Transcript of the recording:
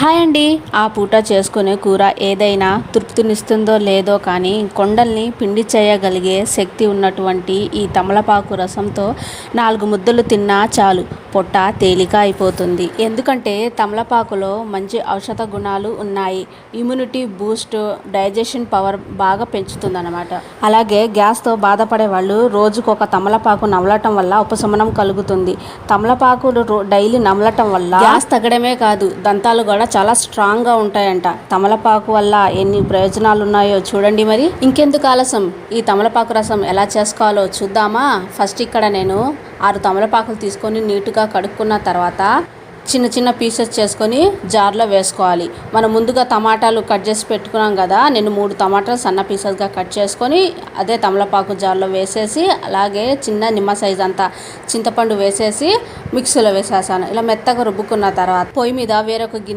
Hi అండి. ఆ పూట చేసుకునే కూర ఏదైనా తృప్తినిస్తుందో లేదో కానీ కొండల్ని పిండి చేయగలిగే శక్తి ఉన్నటువంటి ఈ తమలపాకు రసంతో 4 ముద్దలు తిన్నా చాలు, పొట్ట తేలిక అయిపోతుంది. ఎందుకంటే తమలపాకులో మంచి ఔషధ గుణాలు ఉన్నాయి. ఇమ్యూనిటీ బూస్ట్, డైజెషన్ పవర్ బాగా పెంచుతుందన్నమాట. అలాగే గ్యాస్తో బాధపడే వాళ్ళు రోజుకొక తమలపాకు నమలటం వల్ల ఉపశమనం కలుగుతుంది. తమలపాకు డైలీ నమలటం వల్ల గ్యాస్ తగ్గడమే కాదు, దంతాలు కూడా చాలా స్ట్రాంగ్గా ఉంటాయంట. తమలపాకు వల్ల ఎన్ని ప్రయోజనాలు ఉన్నాయో చూడండి. మరి ఇంకెందుకు ఆలస్యం, ఈ తమలపాకు రసం ఎలా చేసుకోవాలో చూద్దామా. ఫస్ట్ ఇక్కడ నేను 6 తమలపాకులు తీసుకొని నీట్గా కడుక్కున్న తర్వాత చిన్న చిన్న పీసెస్ చేసుకొని జార్లో వేసుకోవాలి. మనం ముందుగా టమాటాలు కట్ చేసి పెట్టుకున్నాం కదా, నేను 3 టమాటాలు సన్న పీసెస్గా కట్ చేసుకొని అదే తమలపాకు జార్లో వేసేసి, అలాగే చిన్న నిమ్మ సైజ్ అంతా చింతపండు వేసేసి మిక్సీలో వేసేసాను. ఇలా మెత్తగా రుబ్బుకున్న తర్వాత పొయ్యి మీద వేరొక